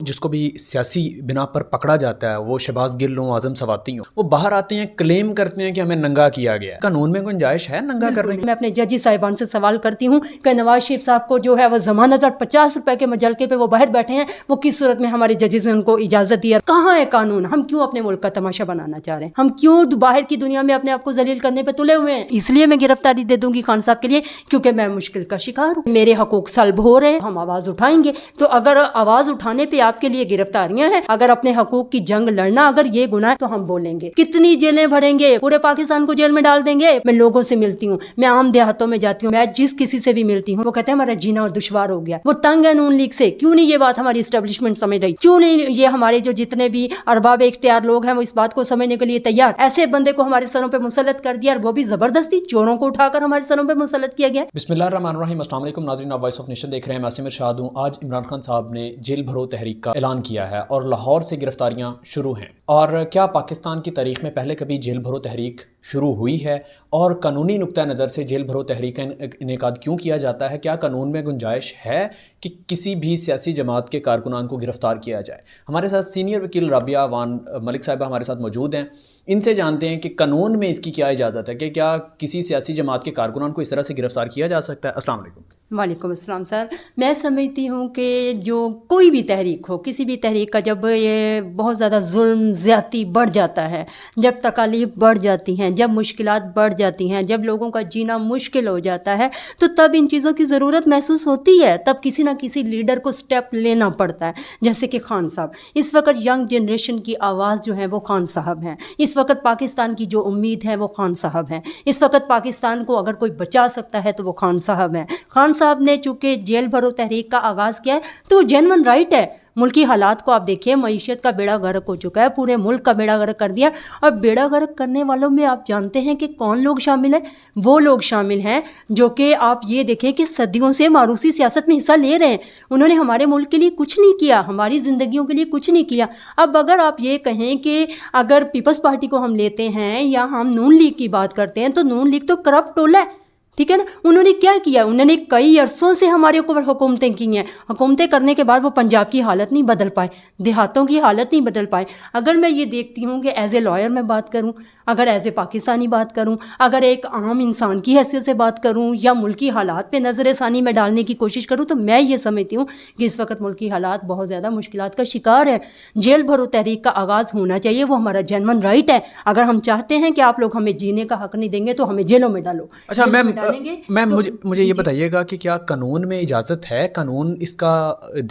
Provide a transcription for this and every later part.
جس کو بھی سیاسی بنا پر پکڑا جاتا ہے، وہ شہباز گل ہوں، اعظم سواتی ہوں، وہ باہر آتے ہیں، کلیم کرتے ہیں کہ ہمیں ننگا کیا گیا ہے۔ قانون میں گنجائش ہے ننگا کرنے کی؟ میں اپنے ججی صاحبان سے سوال کرتی ہوں کہ نواز شریف صاحب کو جو ہے وہ ضمانت اور 50 روپے کے مجلکے پہ وہ باہر بیٹھے ہیں، وہ کس صورت میں ہمارے ججز نے ان کو اجازت دی ہے؟ کہاں ہے قانون؟ ہم کیوں اپنے ملک کا تماشا بنانا چاہ رہے ہیں؟ ہم کیوں باہر کی دنیا میں اپنے آپ کو ذلیل کرنے پہ تلے ہوئے ہیں؟ اس لیے میں گرفتاری دے دوں گی خان صاحب کے لیے کیونکہ میں مشکل کا شکار ہوں، میرے حقوق سلب ہو رہے ہیں، ہم آواز اٹھائیں گے۔ تو اگر آواز اٹھانے پہ آپ کے لیے گرفتاریاں ہیں، اگر اپنے حقوق کی جنگ لڑنا اگر یہ گناہ ہے تو ہم بولیں گے۔ کتنی جیلیں بھریں گے؟ پورے پاکستان کو جیل میں ڈال دیں گے؟ میں لوگوں سے ملتی ہوں، میں عام دیہاتوں میں جاتی ہوں، میں جس کسی سے بھی ملتی ہوں وہ کہتے ہیں ہمارا جینا اور دشوار ہو گیا، وہ تنگ ہے نون لیگ سے۔ کیوں نہیں یہ بات ہماری اسٹیبلشمنٹ سمجھ رہی؟ کیوں نہیں یہ ہمارے جو جتنے بھی ارباب اختیار لوگ ہیں وہ اس بات کو سمجھنے کے لیے تیار؟ ایسے بندے کو ہمارے سروں پہ مسلط کر دیا، اور وہ بھی زبردستی، چوروں کو اٹھا کر ہمارے سروں پہ مسلط کیا گیا۔ بسم اللہ الرحمن الرحیم۔ السلام علیکم ناظرین، آپ وائس آف نیشن دیکھ رہے ہیں، میں عاصم ارشاد ہوں۔ آج عمران خان صاحب نے جیل بھرو تحریک کا اعلان کیا ہے اور لاہور سے گرفتاریاں شروع ہیں۔ اور کیا پاکستان کی تاریخ میں پہلے کبھی جیل بھرو تحریک شروع ہوئی ہے؟ اور قانونی نقطہ نظر سے جیل بھرو تحریک کا انعقاد کیوں کیا جاتا ہے؟ کیا قانون میں گنجائش ہے کہ کسی بھی سیاسی جماعت کے کارکنان کو گرفتار کیا جائے؟ ہمارے ساتھ سینئر وکیل رابعہ وان ملک صاحبہ ہمارے ساتھ موجود ہیں، ان سے جانتے ہیں کہ قانون میں اس کی کیا اجازت ہے، کہ کیا کسی سیاسی جماعت کے کارکنان کو اس طرح سے گرفتار کیا جا سکتا ہے؟ السلام علیکم۔ وعلیکم السلام سر۔ میں سمجھتی ہوں کہ جو کوئی بھی تحریک ہو، کسی بھی تحریک کا جب یہ بہت زیادہ ظلم زیادتی بڑھ جاتا ہے، جب تکالیف بڑھ جاتی ہیں، جب مشکلات بڑھ جاتی ہیں، جب لوگوں کا جینا مشکل ہو جاتا ہے، تو تب ان چیزوں کی ضرورت محسوس ہوتی ہے، تب کسی نہ کسی لیڈر کو سٹیپ لینا پڑتا ہے، جیسے کہ خان صاحب۔ اس وقت ینگ جنریشن کی آواز جو ہے وہ خان صاحب ہیں، اس وقت پاکستان کی جو امید ہے وہ خان صاحب ہیں، اس وقت پاکستان کو اگر کوئی بچا سکتا ہے تو وہ خان صاحب ہیں۔ خان صاحب نے چونکہ جیل بھرو تحریک کا آغاز کیا ہے تو جینون رائٹ ہے۔ ملکی حالات کو آپ دیکھیے، معیشت کا بیڑا غرق ہو چکا ہے، پورے ملک کا بیڑا غرق کر دیا، اور بیڑا غرق کرنے والوں میں آپ جانتے ہیں کہ کون لوگ شامل ہیں؟ وہ لوگ شامل ہیں جو کہ آپ یہ دیکھیں کہ صدیوں سے موروثی سیاست میں حصہ لے رہے ہیں، انہوں نے ہمارے ملک کے لیے کچھ نہیں کیا، ہماری زندگیوں کے لیے کچھ نہیں کیا۔ اب اگر آپ یہ کہیں کہ اگر پیپلز پارٹی کو ہم لیتے ہیں یا ہم نون لیگ کی بات کرتے ہیں تو نون لیگ تو کرپٹ ٹولہ ہے، ٹھیک ہے نا؟ انہوں نے کیا کیا؟ انہوں نے کئی عرصوں سے ہمارے اوپر حکومتیں کی ہیں، حکومتیں کرنے کے بعد وہ پنجاب کی حالت نہیں بدل پائے، دیہاتوں کی حالت نہیں بدل پائے۔ اگر میں یہ دیکھتی ہوں کہ ایز اے لائر میں بات کروں، اگر ایز اے پاکستانی بات کروں، اگر ایک عام انسان کی حیثیت سے بات کروں یا ملکی حالات پہ نظر ثانی میں ڈالنے کی کوشش کروں، تو میں یہ سمجھتی ہوں کہ اس وقت ملکی حالات بہت زیادہ مشکلات کا شکار ہے۔ جیل بھرو تحریک کا آغاز ہونا چاہیے، وہ ہمارا جینون رائٹ ہے۔ اگر ہم چاہتے ہیں کہ آپ لوگ ہمیں جینے کا حق نہیں دیں گے تو ہمیں جیلوں میں ڈالو۔ اچھا میم مجھے یہ بتائیے گا کہ کیا قانون میں اجازت ہے، قانون اس کا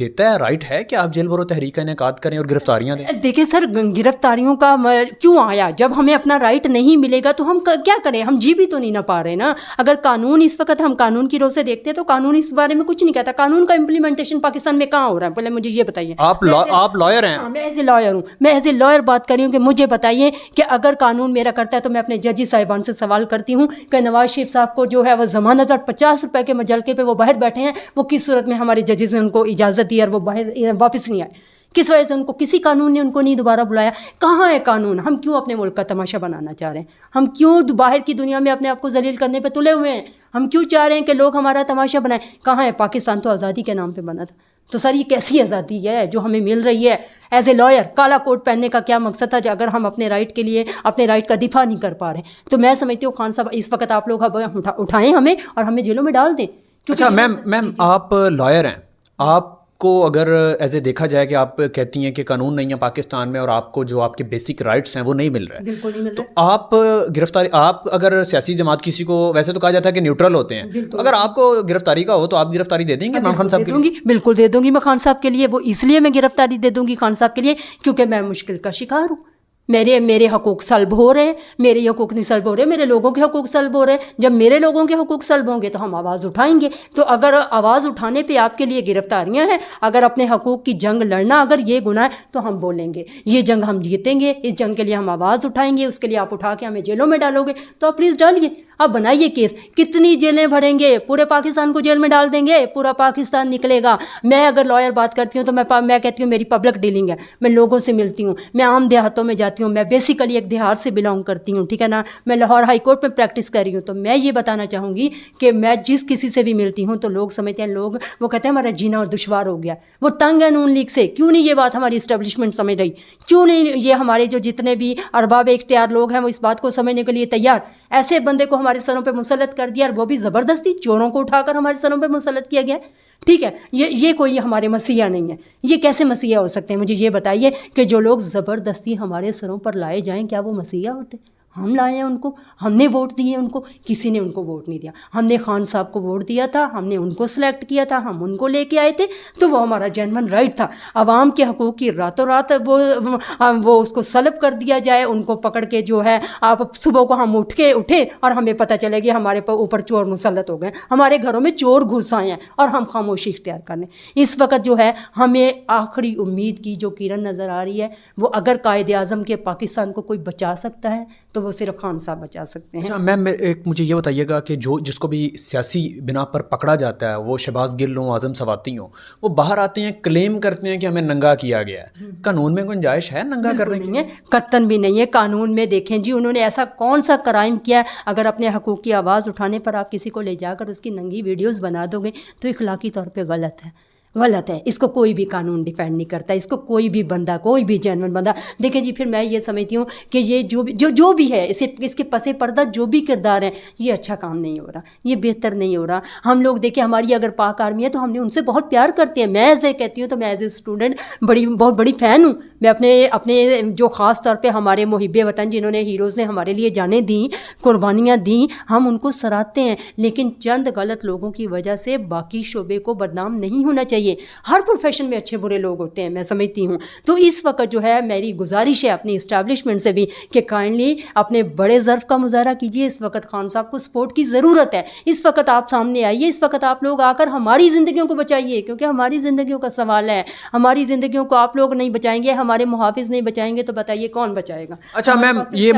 دیتا ہے، رائٹ ہے کہ آپ جیل بھرو تحریک کا انعقاد کریں اور گرفتاریاں دیں؟ دیکھیں سر، گرفتاریوں کا کیوں آیا؟ جب ہمیں اپنا رائٹ نہیں ملے گا تو ہم کیا کریں؟ ہم جی بھی تو نہیں نہ پا رہے نا۔ اگر قانون اس وقت ہم قانون کی رو سے دیکھتے ہیں تو قانون اس بارے میں کچھ نہیں کہتا۔ قانون کا امپلیمنٹیشن پاکستان میں کہاں ہو رہا ہے؟ پہلے مجھے یہ بتائیے۔ آپ لائر ہیں؟ میں ایز اے لائر ہوں، میں ایز اے لائر بات کر رہی ہوں کہ مجھے بتائیے کہ اگر قانون میرا کرتا ہے تو میں اپنے ججی صاحبان سے سوال کرتی ہوں کہ نواز شریف صاحب کو جو ہے وہ ضمانت اور 50 روپے کے مجلکے پہ وہ باہر بیٹھے ہیں، وہ کس صورت میں ہمارے ججز نے ان کو اجازت دی اور وہ باہر واپس نہیں آئے؟ کس وجہ سے ان کو کسی قانون نے ان کو نہیں دوبارہ بلایا؟ کہاں ہے قانون؟ ہم کیوں اپنے ملک کا تماشا بنانا چاہ رہے ہیں؟ ہم کیوں باہر کی دنیا میں اپنے آپ کو ذلیل کرنے پہ تلے ہوئے ہیں؟ ہم کیوں چاہ رہے ہیں کہ لوگ ہمارا تماشا بنائیں؟ کہاں ہے؟ پاکستان تو آزادی کے نام پہ بنا تھا، تو سر یہ کیسی آزادی ہے جو ہمیں مل رہی ہے؟ ایز اے لائر کالا کوٹ پہننے کا کیا مقصد تھا اگر ہم اپنے رائٹ کے لیے اپنے رائٹ کا دفاع نہیں کر پا رہے؟ تو میں سمجھتی ہوں خان صاحب اس وقت آپ لوگ اٹھائیں ہمیں اور ہمیں جیلوں میں ڈال دیں۔ اچھا میم آپ لائر ہیں، آپ کو اگر ایسے دیکھا جائے کہ آپ کہتی ہیں کہ قانون نہیں ہے پاکستان میں اور آپ کو جو آپ کے بیسک رائٹس ہیں وہ نہیں مل رہے، بالکل نہیں مل تو آپ گرفتاری، آپ اگر سیاسی جماعت کسی کو، ویسے تو کہا جاتا ہے کہ نیوٹرل ہوتے ہیں، اگر آپ کو گرفتاری کا ہو تو آپ گرفتاری دے دیں گے عمران خان صاحب کے لیے؟ بالکل دے دوں گی میں خان صاحب کے لیے۔ وہ اس لیے میں گرفتاری دے دوں گی خان صاحب کے لیے کیونکہ میں مشکل کا شکار ہوں، میرے حقوق سلب ہو رہے ہیں، میرے حقوق نہیں سلب ہو رہے، میرے لوگوں کے حقوق سلب ہو رہے ہیں۔ جب میرے لوگوں کے حقوق سلب ہوں گے تو ہم آواز اٹھائیں گے۔ تو اگر آواز اٹھانے پہ آپ کے لیے گرفتاریاں ہیں، اگر اپنے حقوق کی جنگ لڑنا اگر یہ گناہ ہے تو ہم بولیں گے یہ جنگ ہم جیتیں گے، اس جنگ کے لیے ہم آواز اٹھائیں گے، اس کے لیے آپ اٹھا کے ہمیں جیلوں میں ڈالو گے تو آپ پلیز ڈالیے، آپ بنائیے کیس۔ کتنی جیلیں بھریں گے؟ پورے پاکستان کو جیل میں ڈال دیں گے؟ پورا پاکستان نکلے گا؟ میں اگر لائر بات کرتی ہوں تو میں کہتی ہوں میری پبلک ڈیلنگ ہے، میں لوگوں سے ملتی ہوں، میں عام دیہاتوں میں جاتی ہوں، جاتی ہوں. میں بیسیکلی ایک دیہات سے بلانگ کرتی ہوں, ٹھیک ہے نا. میں لاہور ہائی کورٹ میں پریکٹس کر رہی ہوں. تو میں یہ بتانا چاہوں گی کہ میں جس کسی سے بھی ملتی ہوں تو لوگ سمجھتے ہیں, وہ کہتے ہیں ہمارا جینا دشوار ہو گیا, وہ تنگ ہے نون لیگ سے. کیوں نہیں یہ بات ہماری اسٹیبلشمنٹ سمجھ رہی؟ کیوں نہیں یہ ہمارے جو جتنے بھی ارباب اختیار لوگ ہیں وہ اس بات کو سمجھنے کے لیے تیار؟ ایسے بندے کو ہمارے سروں پہ مسلط کر دیا, اور وہ بھی زبردستی, چوروں کو اٹھا کر ہمارے سروں پہ مسلط کیا گیا. ٹھیک ہے, یہ کوئی ہمارے مسیحا نہیں ہے. یہ کیسے مسیحا ہو سکتے ہیں؟ مجھے یہ بتائیے کہ جو لوگ زبردستی ہمارے سروں پر لائے جائیں, کیا وہ مسیحا ہوتے؟ ہم لائے ہیں ان کو, ہم نے ووٹ دیے ان کو. کسی نے ان کو ووٹ نہیں دیا. ہم نے خان صاحب کو ووٹ دیا تھا, ہم نے ان کو سلیکٹ کیا تھا, ہم ان کو لے کے آئے تھے, تو وہ ہمارا جینون رائٹ تھا. عوام کے حقوق کی راتوں رات وہ اس کو سلب کر دیا جائے, ان کو پکڑ کے جو ہے آپ صبح کو ہم اٹھے اور ہمیں پتہ چلے گی ہمارے اوپر چور مسلط ہو گئے, ہمارے گھروں میں چور گھس آئے ہیں اور ہم خاموشی اختیار کرنے. اس وقت جو ہے ہمیں آخری امید کی جو کرن نظر آ رہی ہے, وہ اگر قائد اعظم کے پاکستان کو کوئی بچا سکتا ہے تو وہ صرف خان صاحب بچا سکتے ہیں. اچھا میم, ایک مجھے یہ بتائیے گا کہ جس کو بھی سیاسی بنا پر پکڑا جاتا ہے, وہ شہباز گل ہوں, اعظم سواتی ہوں, وہ باہر آتے ہیں, کلیم کرتے ہیں کہ ہمیں ننگا کیا گیا ہے. قانون میں گنجائش ہے ننگا کرنے کی؟ قطعاً بھی نہیں ہے. قانون میں دیکھیں جی, انہوں نے ایسا کون سا کرائم کیا ہے؟ اگر اپنے حقوق کی آواز اٹھانے پر آپ کسی کو لے جا کر اس کی ننگی ویڈیوز بنا دو گے تو اخلاقی طور پہ غلط ہے. اس کو کوئی بھی قانون ڈیفینڈ نہیں کرتا, اس کو کوئی بھی بندہ, کوئی بھی جینون بندہ. دیکھیں جی, پھر میں یہ سمجھتی ہوں کہ یہ جو بھی ہے, اس کے پس پردہ جو بھی کردار ہیں, یہ اچھا کام نہیں ہو رہا, یہ بہتر نہیں ہو رہا. ہم لوگ دیکھیں, ہماری اگر پاک آرمی ہے تو ہم نے ان سے بہت پیار کرتے ہیں. میں ایسے کہتی ہوں تو میں ایز اے اسٹوڈنٹ بہت بڑی فین ہوں. میں اپنے جو خاص طور پہ ہمارے محب وطن جنہوں نے ہیروز نے ہمارے لیے جانیں دیں, قربانیاں دیں, ہم ان کو سراہتے ہیں. لیکن چند غلط لوگوں کی وجہ سے باقی شعبے کو بدنام نہیں ہونا چاہیے. ہر پروفیشن میں اچھے برے لوگ ہوتے ہیں, میں سمجھتی ہوں. تو اس وقت جو ہے میری گزارش ہے اپنی اسٹیبلشمنٹ سے بھی کہ کائنڈلی اپنے بڑے ظرف کا مظاہرہ کیجیے. اس وقت خان صاحب کو سپورٹ کی ضرورت ہے. اس وقت آپ سامنے آئیے, اس وقت آپ لوگ آ کر ہماری زندگیوں کو بچائیے, کیونکہ ہماری زندگیوں کا سوال ہے. ہماری زندگیوں کو آپ لوگ نہیں بچائیں گے, ہمارے محافظ نہیں بچائیں گے, تو بتائیے کون بچائے گا؟ اچھا میم, یہ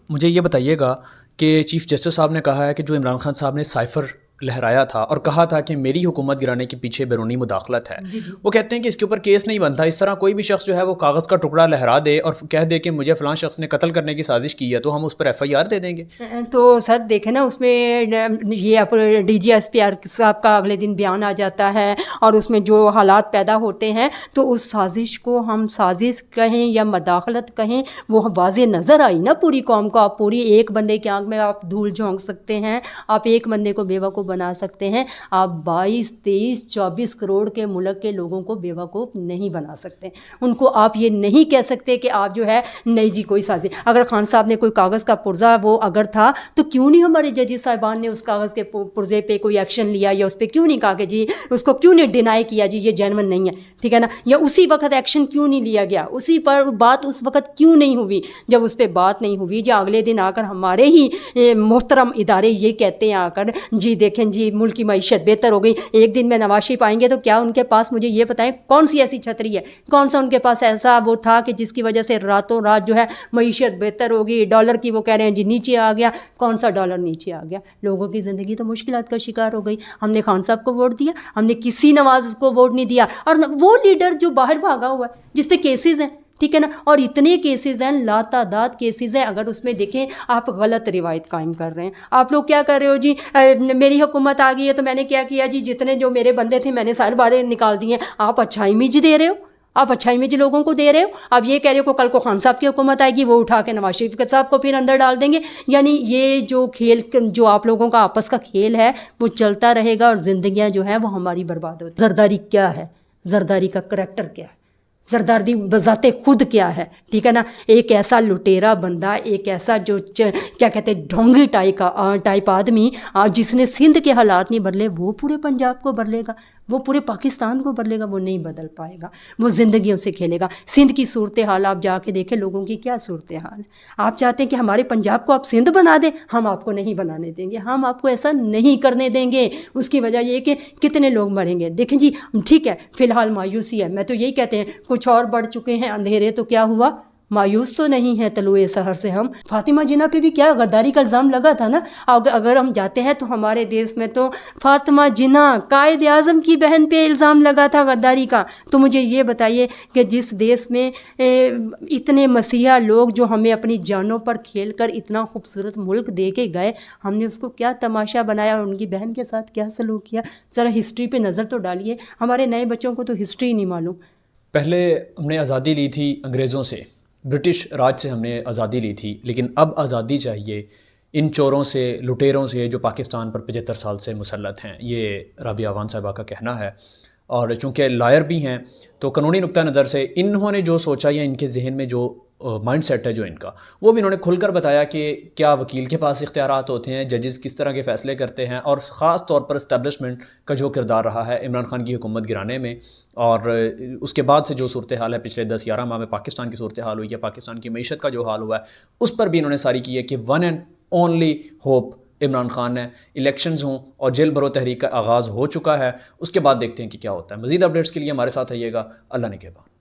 مجھے یہ بتائیے گا کہ چیف جسٹس صاحب نے کہا ہے کہ جو عمران خان صاحب نے سائفر لہرایا تھا اور کہا تھا کہ میری حکومت گرانے کے پیچھے بیرونی مداخلت ہے, وہ کہتے ہیں کہ اس کے اوپر کیس نہیں بنتا. اس طرح کوئی بھی شخص جو ہے وہ کاغذ کا ٹکڑا لہرا دے اور کہہ دے کہ مجھے فلاں شخص نے قتل کرنے کی سازش کی ہے, تو ہم اس پر ایف آئی آر دے دیں گے. تو سر دیکھیں نا, اس میں یہ D G S P R صاحب کا اگلے دن بیان آ جاتا ہے, اور اس میں جو حالات پیدا ہوتے ہیں تو اس سازش کو ہم سازش کہیں یا مداخلت کہیں, وہ واضح نظر آئی نا پوری قوم کو. آپ پوری ایک بندے کی آنکھ میں آپ دھول جھونک سکتے ہیں, آپ ایک بندے کو بیوقوف بنا سکتے ہیں, آپ 22, 23, 24 کروڑ کے ملک کے لوگوں کو بیوقوف نہیں بنا سکتے. ان کو آپ یہ نہیں کہہ سکتے کہ آپ جو ہے نہیں جی کوئی سازش. اگر خان صاحب نے کوئی کاغذ کا پرزہ وہ اگر تھا تو کیوں نہیں ہمارے ججز صاحبان نے اس کاغذ کے پرزے پہ کوئی ایکشن لیا, یا اس پہ کیوں نہیں کہا کہ جی اس کو کیوں نہیں ڈینائی کیا جی یہ جینون نہیں ہے, ٹھیک ہے نا, یا اسی وقت ایکشن کیوں نہیں لیا گیا, اسی پر بات اس وقت کیوں نہیں ہوئی. جب اس پہ بات نہیں ہوئی, یا اگلے دن آ کر ہمارے ہی محترم ادارے یہ کہتے ہیں آ کر جی دیکھیں جی ملک کی معیشت بہتر ہو گئی. ایک دن میں نواز شریف آئیں گے تو کیا ان کے پاس, مجھے یہ بتائیں, کون سی ایسی چھتری ہے, کون سا ان کے پاس ایسا وہ تھا کہ جس کی وجہ سے راتوں رات جو ہے معیشت بہتر ہوگی. ڈالر کی وہ کہہ رہے ہیں جی نیچے آ گیا, کون سا ڈالر نیچے آ گیا؟ لوگوں کی زندگی تو مشکلات کا شکار ہو گئی. ہم نے خان صاحب کو ووٹ دیا, ہم نے کسی نواز کو ووٹ نہیں دیا, اور وہ لیڈر جو باہر بھاگا ہوا ہے جس پہ کیسز ہیں, ٹھیک ہے نا, اور اتنے کیسز ہیں, لاتعداد کیسز ہیں. اگر اس میں دیکھیں آپ غلط روایت قائم کر رہے ہیں. آپ لوگ کیا کر رہے ہو جی, میری حکومت آ گئی ہے تو میں نے کیا کیا جی, جتنے جو میرے بندے تھے میں نے سارے بارے نکال دیے. آپ اچھا امیج دے رہے ہو, آپ اچھا امیج لوگوں کو دے رہے ہو. آپ یہ کہہ رہے ہو کہ کل کو خان صاحب کی حکومت آئے گی, وہ اٹھا کے نواز شریف صاحب کو پھر اندر ڈال دیں گے. یعنی یہ جو کھیل جو آپ لوگوں کا آپس کا کھیل ہے وہ چلتا رہے گا, اور زندگیاں جو ہیں وہ ہماری برباد ہوتی. زرداری کیا ہے, زرداری کا کریکٹر کیا ہے, زرداری بذات خود کیا ہے, ٹھیک ہے نا. ایک ایسا لٹیرا بندہ, ایک ایسا جو کیا کہتے ہیں ڈھونگی ٹائپ آدمی, جس نے سندھ کے حالات نہیں بدلے, وہ پورے پنجاب کو بدلے گا, وہ پورے پاکستان کو بدلے گا؟ وہ نہیں بدل پائے گا. وہ زندگیوں سے کھیلے گا. سندھ کی صورتحال آپ جا کے دیکھیں, لوگوں کی کیا صورتحال ہے. آپ چاہتے ہیں کہ ہمارے پنجاب کو آپ سندھ بنا دیں, ہم آپ کو نہیں بنانے دیں گے, ہم آپ کو ایسا نہیں کرنے دیں گے. اس کی وجہ یہ کہ کتنے لوگ مریں گے. دیکھیں جی ٹھیک ہے, فی الحال مایوسی ہے, میں تو یہی کہتے ہیں کچھ اور بڑھ چکے ہیں اندھیرے, تو کیا ہوا, مایوس تو نہیں ہے طلوع سحر سے ہم. فاطمہ جناح پہ بھی کیا غداری کا الزام لگا تھا نا. اگر ہم جاتے ہیں تو ہمارے دیس میں تو فاطمہ جناح قائد اعظم کی بہن پہ الزام لگا تھا غداری کا. تو مجھے یہ بتائیے کہ جس دیس میں اتنے مسیحا لوگ جو ہمیں اپنی جانوں پر کھیل کر اتنا خوبصورت ملک دے کے گئے، ہم نے اس کو کیا تماشا بنایا اور ان کی بہن کے ساتھ کیا سلوک کیا. ذرا ہسٹری پہ نظر تو ڈالیے. ہمارے نئے بچوں کو تو ہسٹری ہی نہیں معلوم. پہلے ہم نے آزادی لی تھی انگریزوں سے، برٹش راج سے ہم نے آزادی لی تھی، لیکن اب آزادی چاہیے ان چوروں سے، لٹیروں سے جو پاکستان پر 75 سال سے مسلط ہیں. یہ رابعہ عوان صاحبہ کا کہنا ہے. اور چونکہ لائر بھی ہیں تو قانونی نقطہ نظر سے انہوں نے جو سوچا یا ان کے ذہن میں جو مائنڈ سیٹ ہے جو ان کا، وہ بھی انہوں نے کھل کر بتایا کہ کیا وکیل کے پاس اختیارات ہوتے ہیں، ججز کس طرح کے فیصلے کرتے ہیں، اور خاص طور پر اسٹیبلشمنٹ کا جو کردار رہا ہے عمران خان کی حکومت گرانے میں. اور اس کے بعد سے جو صورتحال ہے پچھلے 10-11 ماہ میں پاکستان کی صورتحال ہوئی ہے، پاکستان کی معیشت کا جو حال ہوا ہے، اس پر بھی انہوں نے ساری کی ہے کہ one and only hope Imran Khan ہے. الیکشنز ہوں اور جیل بھرو تحریک کا آغاز ہو چکا ہے. اس کے بعد دیکھتے ہیں کہ کیا ہوتا ہے. مزید اپڈیٹس کے لیے ہمارے ساتھ رہیے گا. اللہ نگہبان.